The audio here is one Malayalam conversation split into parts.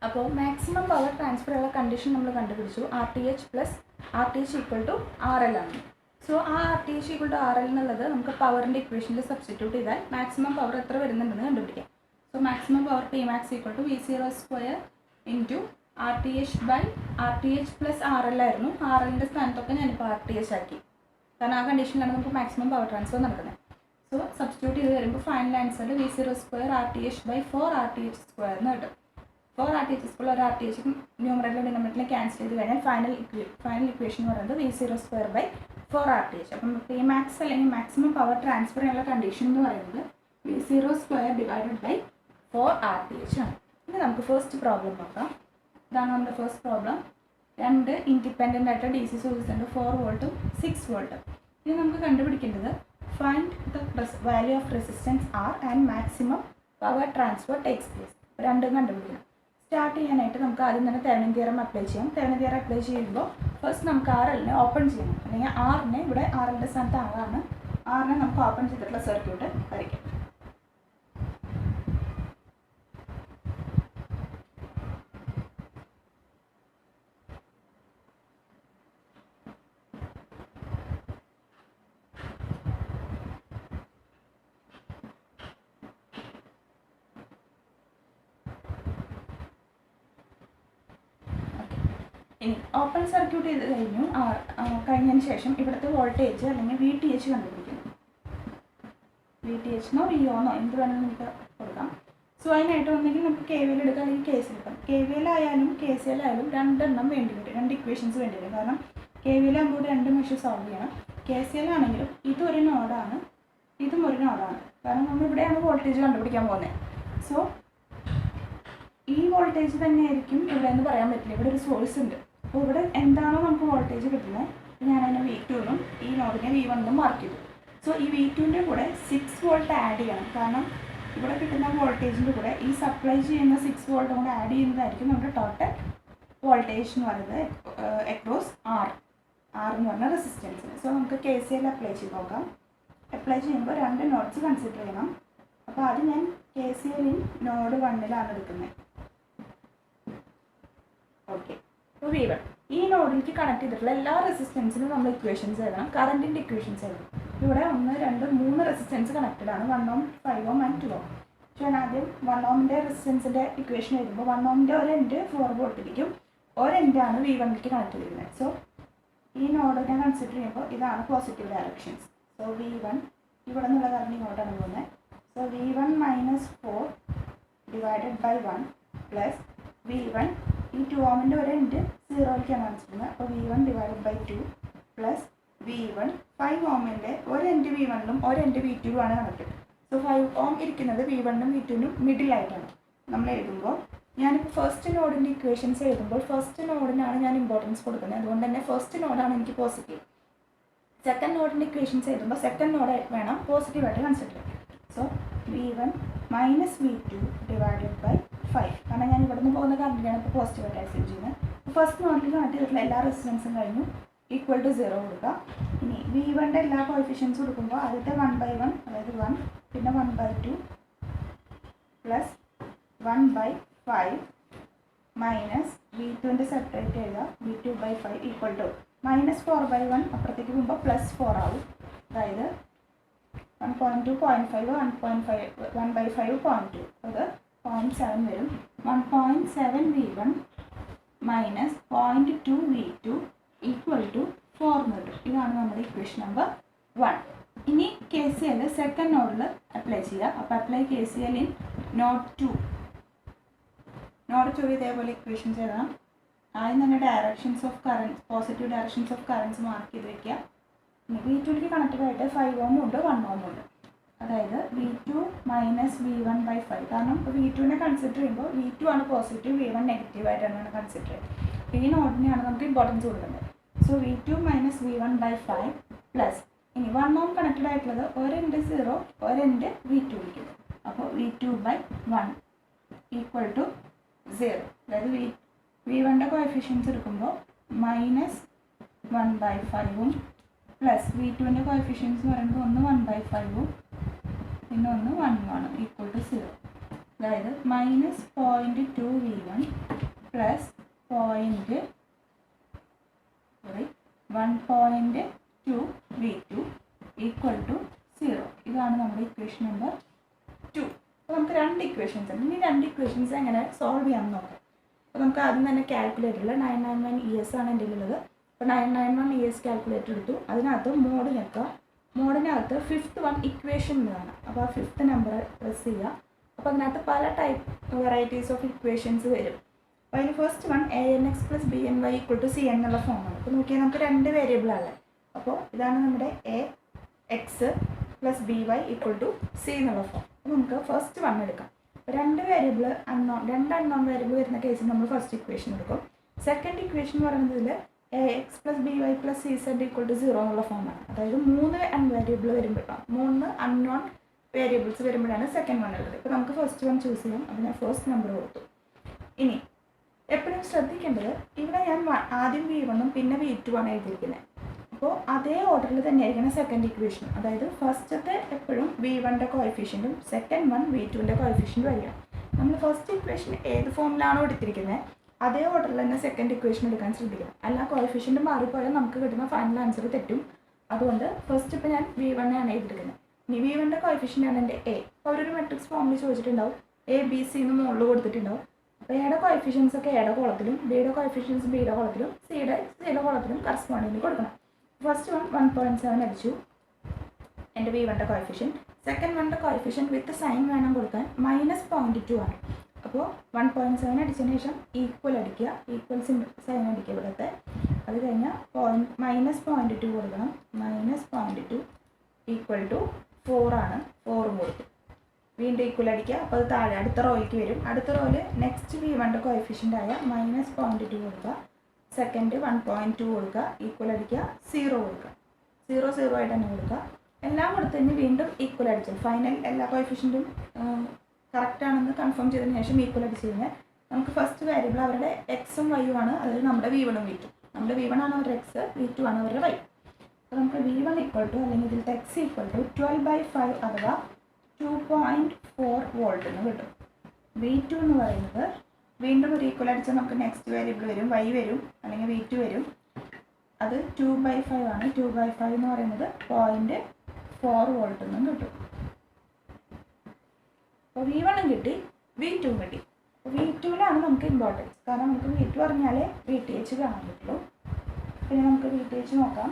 അപ്പോൾ മാക്സിമം പവർ ട്രാൻസ്ഫർ ഉള്ള കണ്ടീഷൻ നമ്മൾ കണ്ടുപിടിച്ചു RTH plus RTH equal to RL ആണ്. സോ ആ RTH ഈക്വൽ ടു RL എന്നുള്ളത് നമുക്ക് പവറിൻ്റെ ഇക്വേഷനിൽ സബ്സ്റ്റിറ്റ്യൂട്ട് ചെയ്താൽ മാക്സിമം പവർ എത്ര വരുന്നുണ്ടെന്ന് കണ്ടുപിടിക്കാം. So maximum power Pmax equal to V0² into RTH plus RL ആയിരുന്നു. RLൻ്റെ സ്ഥാനത്തൊക്കെ ഞാനിപ്പോൾ RTH ആക്കി, കാരണം ആ കണ്ടീഷനിലാണ് നമുക്ക് മാക്സിമം പവർ ട്രാൻസ്ഫർ നടക്കുന്നത്. സോ സബ്സ്റ്റിറ്റ്യൂട്ട് ചെയ്ത് വരുമ്പോൾ ഫൈനൽ ആൻസറിൽ V0² RTH/4 RTH² എന്ന് കിട്ടും. 4 RTH സ്കൂൾ ഒരു RTH ന്യൂമറേറ്ററിലും ഡിനോമിനേറ്ററിലും ക്യാൻസൽ ചെയ്ത് കഴിഞ്ഞാൽ ഫൈനൽ ഇക്വേഷൻ എന്ന് പറയുന്നത് V0²/4 RTH. അപ്പം Pmax അല്ലെങ്കിൽ മാക്സിമം പവർ ട്രാൻസ്ഫർ ചെയ്യാനുള്ള കണ്ടീഷൻ എന്ന് പറയുന്നത് V0²/4 RTH ആണ്. ഇനി നമുക്ക് ഫസ്റ്റ് പ്രോബ്ലം നോക്കാം. ഇതാണ് നമ്മുടെ ഫസ്റ്റ് പ്രോബ്ലം. 2 ഇൻഡിപെൻഡൻ്റ് ആയിട്ട് DC സോഴ്സ് ഉണ്ട്, 4 വോൾട്ടും 6 വോൾട്ടും. ഇനി നമുക്ക് കണ്ടുപിടിക്കേണ്ടത് find the value of resistance R and maximum power transfer takes place. രണ്ടും കണ്ടുപിടിക്കണം. സ്റ്റാർട്ട് ചെയ്യാനായിട്ട് നമുക്ക് ആദ്യം തന്നെ തെവെനിൻ തിയറം അപ്ലൈ ചെയ്യാം. തെവെനിൻ തിയറം അപ്ലൈ ചെയ്യുമ്പോൾ ഫസ്റ്റ് നമുക്ക് RLനെ ഓപ്പൺ ചെയ്യണം, അല്ലെങ്കിൽ Rനെ ഇവിടെ RLൻ്റെ സ്ഥാനത്ത് ആറാണ്. Rനെ നമുക്ക് ഓപ്പൺ ചെയ്തിട്ടുള്ള സർക്യൂട്ട് വരയ്ക്കാം. ഇനി ഓപ്പൺ സർക്യൂട്ട് ചെയ്ത് കഴിഞ്ഞതിന് ശേഷം ഇവിടുത്തെ വോൾട്ടേജ് അല്ലെങ്കിൽ VTH കണ്ടുപിടിക്കുന്നു. VTH എന്നോ VO എന്നോ എന്ത് വേണമെങ്കിലും നമുക്ക് കൊടുക്കാം. സോ അതിനായിട്ട് ഒന്നെങ്കിൽ നമുക്ക് KVL എടുക്കാം, അല്ലെങ്കിൽ KCL എടുക്കാം. KVL ആയാലും KCL ആയാലും രണ്ടെണ്ണം വേണ്ടി വരും, 2 ഇക്വേഷൻസ് വേണ്ടി വരും. കാരണം KVL ആകുമ്പോൾ 2 മെഷർ സോൾവ് ചെയ്യണം. KCL ആണെങ്കിലും ഇതൊരു നോഡാണ്, ഇതും ഒരു നോഡാണ്. കാരണം നമ്മൾ ഇവിടെയാണ് വോൾട്ടേജ് കണ്ടുപിടിക്കാൻ പോകുന്നത്. സോ ഈ വോൾട്ടേജ് തന്നെയായിരിക്കും ഇവിടെ എന്ന് പറയാൻ പറ്റില്ല, ഇവിടെ ഒരു സോഴ്സ് ഉണ്ട്. അപ്പോൾ ഇവിടെ എന്താണോ നമുക്ക് വോൾട്ടേജ് കിട്ടുന്നത്, ഞാനതിനെ V2 എന്നും ഈ നോഡിനെ V1 എന്നും മാർക്ക് ചെയ്തു. സോ ഈ V2ൻ്റെ കൂടെ 6 വോൾട്ട് ആഡ് ചെയ്യണം. കാരണം ഇവിടെ കിട്ടുന്ന വോൾട്ടേജിൻ്റെ കൂടെ ഈ സപ്ലൈ ചെയ്യുന്ന 6 വോൾട്ടും കൂടെ ആഡ് ചെയ്യുന്നതായിരിക്കും നമ്മുടെ ടോട്ടൽ വോൾട്ടേജ് എന്ന് പറയുന്നത് അക്രോസ് R എന്ന് പറഞ്ഞ റെസിസ്റ്റൻസിന്. സോ നമുക്ക് KCL അപ്ലൈ ചെയ്ത് നോക്കാം. അപ്ലൈ ചെയ്യുമ്പോൾ 2 നോഡ്സ് കൺസിഡർ ചെയ്യണം. അപ്പോൾ ആദ്യം ഞാൻ KCL നോഡ് 1ലാണ് എടുക്കുന്നത്. ഓക്കെ, അപ്പോൾ V1 ഈ നോഡിലേക്ക് കണക്ട് ചെയ്തിട്ടുള്ള എല്ലാ റെസിസ്റ്റൻസിനും നമ്മൾ ഇക്വേഷൻസ് എഴുതണം, കറണ്ടിൻ്റെ ഇക്വേഷൻസ് എഴുതണം. ഇവിടെ 1, 2, 3 റെസിസ്റ്റൻസ് കണക്റ്റഡ് ആണ്, 1 ohm, 5 ohm ആൻഡ് 2 ohm. പക്ഷേ ഞാൻ ആദ്യം 1 ohmൻ്റെ റെസിസ്റ്റൻസിൻ്റെ ഇക്വേഷൻ എഴുതുമ്പോൾ 1 ohmൻ്റെ ഒരു എൻഡ് 4 വോൾട്ടിലേക്കും ഒരു എൻഡാണ് V1ലേക്ക് കണക്ട് ചെയ്തിരുന്നത്. സോ ഈ നോഡിനെ കൺസിഡർ ചെയ്യുമ്പോൾ ഇതാണ് പോസിറ്റീവ് ഡയറക്ഷൻസ്. സോ V1 ഇവിടെ നിന്നുള്ള കറണ്ട് ഇങ്ങോട്ടാണ് പോകുന്നത്. So V1 - 4 divided by 1 plus V1 ഈ 2 ohmൻ്റെ ഒരു എൻഡ് 0ലേക്കാണ് കാണിച്ചിരുന്നത്. അപ്പോൾ V1 divided by 2 plus V1 5 ohmൻ്റെ ഒരു എൻഡ് V1ലും ഒരു എൻഡ് V2ലും ആണ് കണക്റ്റഡ്. സോ 5 ohm ഇരിക്കുന്നത് V1നും V2നും മിഡിലായിട്ടാണ്. നമ്മൾ എഴുതുമ്പോൾ ഞാനിപ്പോൾ ഫസ്റ്റ് നോഡിൻ്റെ ഇക്വേഷൻസ് എഴുതുമ്പോൾ ഫസ്റ്റ് നോഡിനാണ് ഞാൻ ഇമ്പോർട്ടൻസ് കൊടുക്കുന്നത്. അതുകൊണ്ട് തന്നെ ഫസ്റ്റ് നോഡാണ് എനിക്ക് പോസിറ്റീവ്. സെക്കൻഡ് നോഡിൻ്റെ ഇക്വേഷൻസ് എഴുതുമ്പോൾ സെക്കൻഡ് നോഡ് വേണം പോസിറ്റീവായിട്ട് കൺസിഡർ ചെയ്യാം. So V1 - V2 divided by 5. കാരണം ഞാൻ ഇവിടെ നിന്ന് പോകുന്ന കറണ്ടിനാണ് ഇപ്പോൾ പോസിറ്റീവായിട്ട് ആക്സെപ്റ്റ് ചെയ്യുന്നത്. ഫസ്റ്റ് നോഡിൽ കണക്ട് ചെയ്തിട്ടുള്ള എല്ലാ റെസിസ്റ്റൻസും കഴിഞ്ഞു, ഈക്വൽ ടു 0 കൊടുക്കുക. ഇനി V1ൻ്റെ എല്ലാ കോഎഫിഷ്യൻസ് കൊടുക്കുമ്പോൾ ആദ്യത്തെ 1/1 അതായത് 1, പിന്നെ 1/2 പ്ലസ് 1/5 മൈനസ് V2ൻ്റെ സെപ്പറേറ്റ് എഴുതുക, V2/5 ഈക്വൽ ടു -4/1 അപ്പുറത്തേക്ക് പോകുമ്പോൾ +4 ആവും. അതായത് 1.2, 0.5, 1/5, 0.2, അത് 0.7 വരും. 1.7 V1 minus 0.2 V2 equal to 4 എന്ന് വരും. ഇതാണ് നമ്മുടെ ഇക്വേഷൻ നമ്പർ 1. ഇനി KCL സെക്കൻഡ് നോഡിൽ അപ്ലൈ ചെയ്യുക. അപ്പോൾ apply KCL in node 2. Node 2 ഇതേപോലെ ഇക്വേഷൻസ് എഴുതണം. ആദ്യം തന്നെ directions of current, positive directions of currents mark ചെയ്ത് വയ്ക്കുക. ഇനി V2ലേക്ക് കണക്റ്റഡ് ആയിട്ട് 5 ohm ഉണ്ട്, 1 ohm ഉണ്ട്. അതായത് V2 - V1/5. കാരണം V2നെ കൺസിഡർ ചെയ്യുമ്പോൾ V2 ആണ് പോസിറ്റീവ്, V1 നെഗറ്റീവ് ആയിട്ടാണ് കൺസിഡർ ചെയ്യുന്നത്. ഈ നോഡിനെയാണ് നമുക്ക് ഇമ്പോർട്ടൻസ് കൊടുക്കുന്നത്. സോ V2 - V1/5 പ്ലസ് ഇനി 1 ohm കണക്റ്റഡ് ആയിട്ടുള്ളത് ഒരു എൻഡ് 0, ഒരു എൻഡ് V2ലേക്ക്. അപ്പോൾ V2/1 ഈക്വൽ ടു 0. അതായത് V1ൻ്റെ കോഎഫിഷ്യൻസ് എടുക്കുമ്പോൾ -1/5 പ്ലസ് V2ൻ്റെ കോഎഫിഷ്യൻസ് എന്ന് പറയുമ്പോൾ ഒന്ന് 1/5 പിന്നെ ഒന്ന് 1 ആണ്, ഈക്വൽ ടു 0. അതായത് -0.2v1 plus 1.2v2 equal to 0. ഇതാണ് നമ്മുടെ ഇക്വേഷൻ നമ്പർ 2. അപ്പോൾ നമുക്ക് 2 ഇക്വേഷൻസ് ഉണ്ട്. ഇനി 2 ഇക്വേഷൻസ് എങ്ങനെ സോൾവ് ചെയ്യാമെന്ന് നോക്കാം. അപ്പോൾ നമുക്ക് ആദ്യം തന്നെ കാൽക്കുലേറ്ററിൽ 991 ES ആണ് എൻ്റെ ഉള്ളത്. അപ്പോൾ 991 ES കാൽക്കുലേറ്റർ എടുത്തു. അതിനകത്ത് മോഡ് ഞെക്കുക. മോഡിനകത്ത് 5th വൺ ഇക്വേഷൻ എന്നാണ്. അപ്പോൾ ആ 5th നമ്പർ പ്രസ് ചെയ്യുക. അപ്പോൾ അതിനകത്ത് പല ടൈപ്പ് വെറൈറ്റീസ് ഓഫ് ഇക്വേഷൻസ് വരും. അപ്പോൾ അതിന് first one ANX + BNY = CN എന്നുള്ള ഫോമാണ്. അപ്പോൾ നോക്കിയാൽ നമുക്ക് 2 വേരിയബിളാണ്. അപ്പോൾ ഇതാണ് നമ്മുടെ AX + BY = C എന്നുള്ള ഫോം. അപ്പോൾ നമുക്ക് ഫസ്റ്റ് വൺ എടുക്കാം. അപ്പോൾ 2 അൺനോൺ വേരിയബിൾ വരുന്ന കേസിൽ നമ്മൾ ഫസ്റ്റ് ഇക്വേഷൻ എടുക്കും. സെക്കൻഡ് ഇക്വേഷൻ എന്ന് പറയുന്നതിൽ AX + BY + CZ = 0 എന്നുള്ള ഫോമാണ്. അതായത് 3 അൺവേരിയബിൾ വരുമ്പോഴാണ് 3 അൺനോൺ വേരിയബിൾസ് വരുമ്പോഴാണ് സെക്കൻഡ് വൺ ഉള്ളത്. ഇപ്പോൾ നമുക്ക് ഫസ്റ്റ് വൺ ചൂസ് ചെയ്യാം. അപ്പോൾ ഞാൻ ഫസ്റ്റ് നമ്പർ കൊടുത്തു. ഇനി എപ്പോഴും ശ്രദ്ധിക്കേണ്ടത് ഇവിടെ ഞാൻ ആദ്യം V1 പിന്നെ V2 ആണ് എഴുതിയിരിക്കുന്നത്. അപ്പോൾ അതേ ഓർഡറിൽ തന്നെയായിരിക്കണം സെക്കൻഡ് ഇക്വേഷൻ. അതായത് ഫസ്റ്റത്തെ എപ്പോഴും V1ൻ്റെ കോഎഫിഷ്യൻറ്റും സെക്കൻഡ് വൺ V2ൻ്റെ കോഎഫിഷ്യൻറ്റും ആയിരിക്കണം. നമ്മൾ ഫസ്റ്റ് ഇക്വേഷൻ ഏത് ഫോമിലാണോ എടുത്തിരിക്കുന്നത് അതേ ഓർഡറിൽ തന്നെ സെക്കൻഡ് ഇക്വേഷൻ എടുക്കാൻ ശ്രദ്ധിക്കണം. അല്ല കോഎഫിഷ്യൻറ്റ് മാറിപ്പോയാൽ നമുക്ക് കിട്ടുന്ന ഫൈനൽ ആൻസർ തെറ്റും. അതുകൊണ്ട് ഫസ്റ്റ് ഇപ്പോൾ ഞാൻ V1 ആണ് എഴുതിയിരിക്കുന്നത്. ഇനി V1ൻ്റെ കോഎഫിഷ്യൻ്റ് ആണ് എൻ്റെ A. അപ്പോൾ അവരൊരു മെട്രിക്സ് ഫോമിൽ ചോദിച്ചിട്ടുണ്ടാവും ABC എന്ന് മുകളിൽ കൊടുത്തിട്ടുണ്ടാവും. അപ്പോൾ എയുടെ കോഎഫിഷ്യൻസ് ഒക്കെ എയുടെ കോളത്തിലും ബിയുടെ കോഎഫിഷ്യൻസ് ബിയുടെ കോളത്തിലും സിയുടെ കോളത്തിലും കറസ്പോണ്ടിങ് കൊടുക്കണം. ഫസ്റ്റ് വൺ 1.7 അടിച്ചു എൻ്റെ V1ൻ്റെ കോഎഫിഷ്യൻ. സെക്കൻഡ് വണ്ണിൻ്റെ കോഎഫിഷ്യൻ വിത്ത് സൈൻ വേണം കൊടുക്കാൻ -0.2 ആണ്. അപ്പോൾ 1.7 അടിച്ചതിന് ശേഷം ഈക്വൽ അടിക്കുക. ഈക്വൽ സൈൻ അടിക്കുക ഇവിടുത്തെ. അത് കഴിഞ്ഞാൽ -0.2 കൊടുക്കണം. -0.2 = 4 ആണ്. 4 കൊടുക്കും. വീണ്ടും ഈക്വൽ അടിക്കുക. അപ്പോൾ അത് താഴെ അടുത്ത റോയിലേക്ക് വരും. അടുത്ത റോയിൽ നെക്സ്റ്റ് V1ൻ്റെ കോഎഫിഷ്യൻ്റ് ആയ -0.2 കൊടുക്കുക. സെക്കൻഡ് 1.2 കൊടുക്കുക. ഈക്വൽ അടിക്കുക. 0 കൊടുക്കുക. 0 ആയിട്ട് തന്നെ കൊടുക്കുക. എല്ലാം കൊടുത്തു കഴിഞ്ഞ് വീണ്ടും ഈക്വൽ അടിച്ചു. ഫൈനൽ എല്ലാ കോഎഫിഷ്യൻറ്റും കറക്റ്റ് ആണെന്ന് കൺഫേം ചെയ്തതിന് ശേഷം ഈക്വൽ അടിച്ച് കഴിഞ്ഞാൽ നമുക്ക് ഫസ്റ്റ് വേരിയബിൾ അവരുടെ എക്സും വൈയും ആണ്. അതായത് നമ്മുടെ V1 ഉം V2. നമ്മുടെ V1 ആണ് അവരുടെ എക്സ്, V2 ആണ് അവരുടെ വൈ. അപ്പോൾ നമുക്ക് V1 = അല്ലെങ്കിൽ ഇതിൽ x = 12/5 അഥവാ 2.4 വോൾട്ട് എന്ന് കിട്ടും. V2 എന്ന് പറയുന്നത് വീണ്ടും ഒരു ഈക്വൽ അടിച്ചാൽ നമുക്ക് നെക്സ്റ്റ് വേരിയബിൾ വരും, y വരും, അല്ലെങ്കിൽ V2 വരും. അത് 2/5 ആണ്. 2/5 എന്ന് പറയുന്നത് 0.4 വോൾട്ട് എന്നും കിട്ടും. അപ്പോൾ V1 കിട്ടി, V2 കിട്ടി. അപ്പോൾ V2ലാണ് നമുക്ക് ഇമ്പോർട്ടൻസ്. കാരണം നമുക്ക് V2 അറിഞ്ഞാലേ VTH കാണാൻ പറ്റുള്ളൂ. പിന്നെ നമുക്ക് VTH നോക്കാം.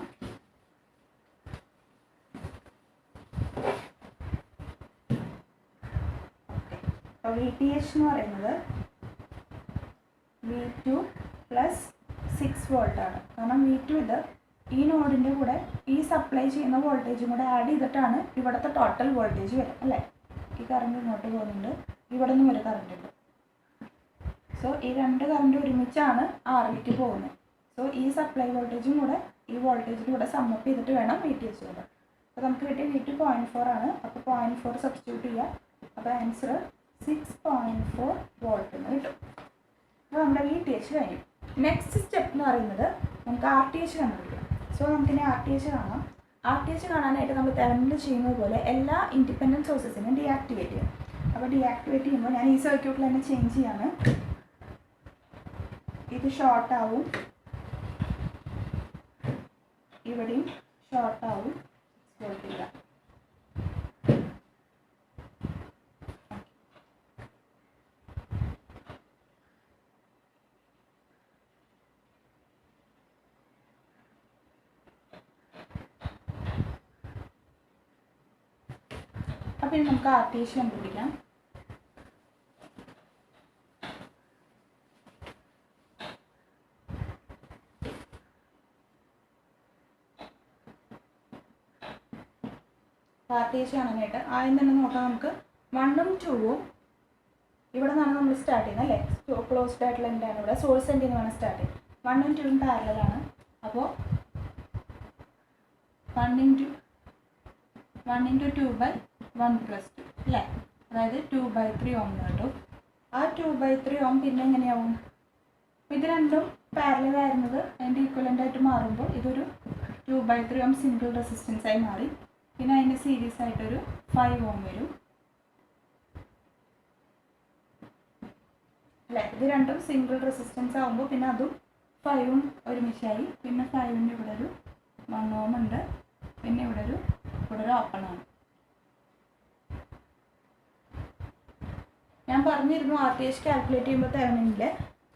അപ്പോൾ VTH എന്ന് പറയുന്നത് V2 + 6 വോൾട്ട് ആണ്. കാരണം V2 ഇത് ഈ നോഡിൻ്റെ കൂടെ ഈ സപ്ലൈ ചെയ്യുന്ന വോൾട്ടേജും കൂടെ ആഡ് ചെയ്തിട്ടാണ് ഇവിടുത്തെ ടോട്ടൽ വോൾട്ടേജ് വരും അല്ലേ. ഈ കറണ്ട് ഇങ്ങോട്ട് പോകുന്നുണ്ട്, ഇവിടെ നിന്നും ഒരു കറണ്ട് ഉണ്ട്. സോ ഈ 2 കറണ്ട് ഒരുമിച്ചാണ് ആറിലേക്ക് പോകുന്നത്. സോ ഈ സപ്ലൈ വോൾട്ടേജും കൂടെ ഈ വോൾട്ടേജിൻ്റെ കൂടെ സമ്മപ്പ് ചെയ്തിട്ട് വേണം VTH വരാൻ. അപ്പോൾ നമുക്ക് കിട്ടിയ V2 0.4 ആണ്. അപ്പോൾ 0.4 സബ്സ്റ്റിറ്റ്യൂട്ട് ചെയ്യുക. അപ്പോൾ ആൻസർ 6.4 വോൾട്ട് എന്ന് കിട്ടും. അപ്പോൾ നമ്മുടെ VTH കഴിഞ്ഞു. നെക്സ്റ്റ് സ്റ്റെപ്പ് എന്ന് പറയുന്നത് നമുക്ക് RTH കണ്ടുപിടിക്കണം. സോ നമുക്കിനി RTH കാണാം. RTH കാണാനായിട്ട് നമ്മൾ തെവനിൽ ചെയ്യുന്നത് പോലെ എല്ലാ ഇൻഡിപെൻഡൻറ്റ് സോഴ്സസിനും ഡീആക്ടിവേറ്റ് ചെയ്യും. അപ്പോൾ ഡീആക്ടിവേറ്റ് ചെയ്യുമ്പോൾ ഞാൻ ഈ സർക്യൂട്ടിൽ തന്നെ ചേഞ്ച് ചെയ്യാണ്. ഇത് ഷോർട്ട് ആവും, ഇവിടെയും ഷോർട്ട് ആവും. ഷോർട്ട് അപ്പോൾ ഇനി നമുക്ക് RTH കണ്ടുപിടിക്കാം. RTH കാണാനായിട്ട് ആദ്യം തന്നെ നോക്കാം. നമുക്ക് 1ഉം 2ഉം ഇവിടെ നിന്നാണ് നമ്മൾ സ്റ്റാർട്ട് ചെയ്യുന്നത് അല്ലേ. ക്ലോസ്ഡ് ആയിട്ടുള്ള എൻഡാണ് ഇവിടെ, സോഴ്സ് എൻഡിൽ നിന്നാണ് സ്റ്റാർട്ട് ചെയ്യുന്നത്. 1ഉം 2ഉം പാരലലാണ്. അപ്പോൾ 1 × 2/1 + 2 അല്ലേ. അതായത് 2/3 ഓം കിട്ടും. ആ 2/3 ഓം പിന്നെ എങ്ങനെയാവും? ഇത് രണ്ടും പാരലൽ ആയിരുന്നത് അതിൻ്റെ ഈക്വലൻ്റ് ആയിട്ട് മാറുമ്പോൾ ഇതൊരു 2/3 ഓം സിംഗിൾ റെസിസ്റ്റൻസ് ആയി മാറി. പിന്നെ അതിൻ്റെ സീരീസ് ആയിട്ടൊരു 5 ഓം വരും. അല്ലേ? ഇത് രണ്ടും സിംഗിൾ റെസിസ്റ്റൻസ് ആകുമ്പോൾ പിന്നെ അതും 5ഉം ഒരുമിച്ചായി. പിന്നെ 5ൻ്റെ ഇവിടെ ഒരു 1 ohm ഉണ്ട്. പിന്നെ ഇവിടെ ഒരു ഓപ്പൺ ആണ്. ഞാൻ പറഞ്ഞിരുന്നു RTH കാൽക്കുലേറ്റ് ചെയ്യുമ്പോൾ തെവനിനിൽ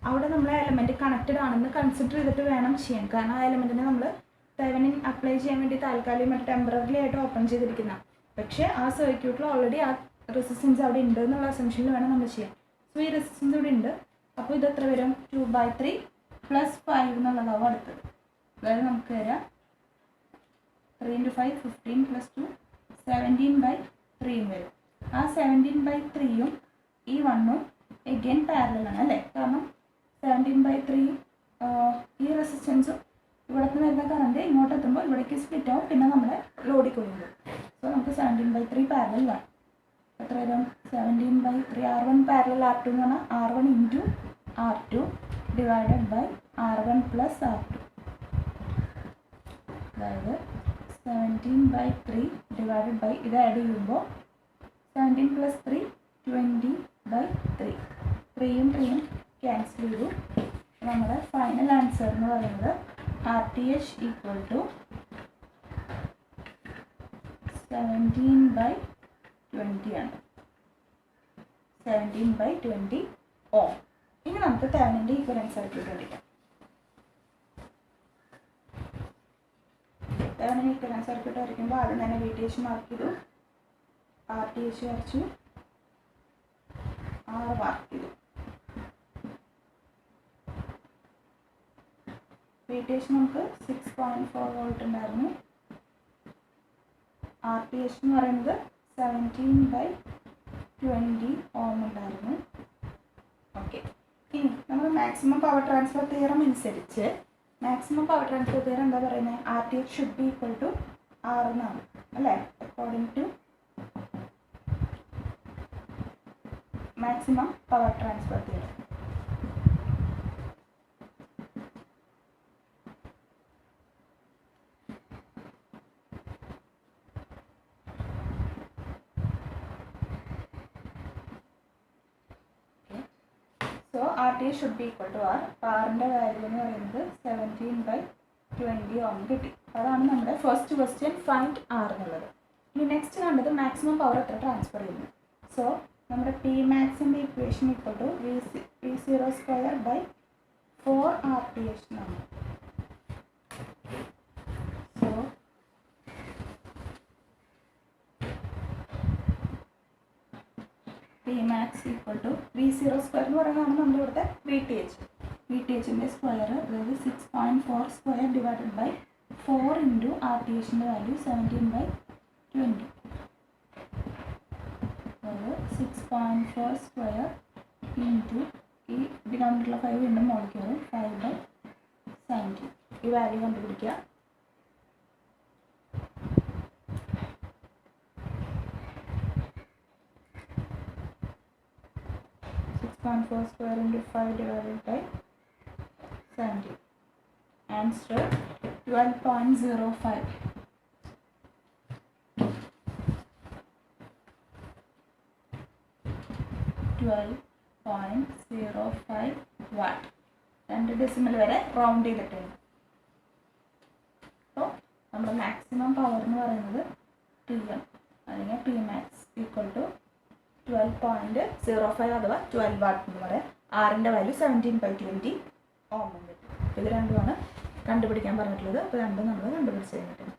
അവിടെ നമ്മൾ എലമെൻറ്റ് കണക്റ്റഡ് ആണെന്ന് കൺസിഡർ ചെയ്തിട്ട് വേണം ചെയ്യാൻ. കാരണം ആ എലമെൻറ്റിനെ നമ്മൾ തെവനിൻ അപ്ലൈ ചെയ്യാൻ വേണ്ടി താൽക്കാലികമായിട്ട് ടെമ്പററി ആയിട്ട് ഓപ്പൺ ചെയ്തിരിക്കുന്ന, പക്ഷേ ആ സർക്യൂട്ടിൽ ഓൾറെഡി ആ റെസിസ്റ്റൻസ് അവിടെ ഉണ്ട് എന്നുള്ള അസംഷനിൽ വേണം നമ്മൾ ചെയ്യാൻ. സോ ഈ റെസിസ്റ്റൻസ് ഇവിടെ ഉണ്ട്. അപ്പോൾ ഇത് എത്ര വരും? 2/3 + 5 എന്നുള്ളതാവും അടുത്തത്. അതായത് നമുക്ക് വരാം 3 × 5 15 + 2 17/3 വരും. ആ 17/3ഉം ഈ 1ഉം എഗെയിൻ പാരലലാണ് അല്ലേ? കാരണം 17/3 ഈ റെസിസ്റ്റൻസും ഇവിടെ നിന്ന് വരുന്ന കറണ്ട് ഇങ്ങോട്ട് എത്തുമ്പോൾ ഇവിടേക്ക് സ്പ്ലിറ്റ് ആവും. പിന്നെ നമ്മുടെ ലോഡിൽ കൊള്ളുമ്പോൾ സോ നമുക്ക് 17/3 പാരലൽ വേണം. എത്ര വരും? 17/3 R1 പാരലൽ R2 എന്ന് പറഞ്ഞാൽ R1 × R2 / R1 + R2. അതായത് 17/3 ഇത് ആഡ് ചെയ്യുമ്പോൾ 17 + 3 20/3. 3യും 3യും ക്യാൻസൽ ചെയ്തു. നമ്മുടെ ഫൈനൽ ആൻസർ എന്ന് പറയുന്നത് RTH = 17/20 ആണ്. 17/20 ohm. ഇനി നമുക്ക് തെവനിൻ്റെ ഈക്വലൻസ് സർക്യൂട്ട് കണ്ടിരിക്കാം. തെവനിൻ ഈക്വലൻസ് സർക്യൂട്ട് വരയ്ക്കുമ്പോൾ ആദ്യം തന്നെ VTH മാർക്ക് ചെയ്തു, RTH വരച്ചു, R മാർക്ക് ചെയ്തു. VTH നമുക്ക് 6.4 വോൾട്ട് ഉണ്ടായിരുന്നു. RTH എന്ന് പറയുന്നത് 17/20 ohm ഉണ്ടായിരുന്നു. ഓക്കെ, ഇനി നമ്മൾ മാക്സിമം പവർ ട്രാൻസ്ഫർ തിയറം അനുസരിച്ച് എന്താ പറയുന്നത്? RTH should be equal to R എന്നാണ് അല്ലേ? According to maximum power transfer theorem. So RTH should be equal to R. Rൻ്റെ വാല്യൂ എന്ന് പറയുന്നത് 17/20 ohm കിട്ടി. അതാണ് നമ്മുടെ ഫസ്റ്റ് ക്വസ്റ്റ്യൻ, ഫൈൻഡ് R എന്നുള്ളത്. ഇനി നെക്സ്റ്റ് കണ്ടത് മാക്സിമം പവർ എത്ര ട്രാൻസ്ഫർ ചെയ്യുന്നു. സോ നമ്മുടെ Pmaxൻ്റെ equation equal to V0² / 4 RTH എന്നാണ്. സോ Pmax = V0² എന്ന് പറയുന്നതാണ് നമ്മുടെ ഇവിടുത്തെ VTHൻ്റെ സ്ക്വയർ. അതായത് 6.4² / 4 × RTHൻ്റെ വാല്യൂ 17/20. അതായത് 6.4² × ഈ ഡിനോമിനേറ്ററിലെ 5 വീണ്ടും മുകളിൽ കയറും, 5/17. ഈ വാല്യൂ കണ്ടുപിടിക്കുക. × 5 / 17. Answer 12.05. 12.05 watt. 2 ഡെസിമൽ വരെ റൗണ്ട് ചെയ്തിട്ടുണ്ട്. അപ്പോൾ നമ്മുടെ മാക്സിമം പവർ എന്ന് പറയുന്നത് TM അല്ലെങ്കിൽ Pmax = 12.05 അഥവാ 12 വാട്ട് എന്ന് പറയാം. ആറിൻ്റെ വാല്യൂ 17/20 ohm. ഇത് രണ്ടുമാണ് കണ്ടുപിടിക്കാൻ പറഞ്ഞിട്ടുള്ളത്. അപ്പോൾ രണ്ടും നമ്മൾ കണ്ടുപിടിച്ച് കഴിഞ്ഞിട്ടുണ്ട്.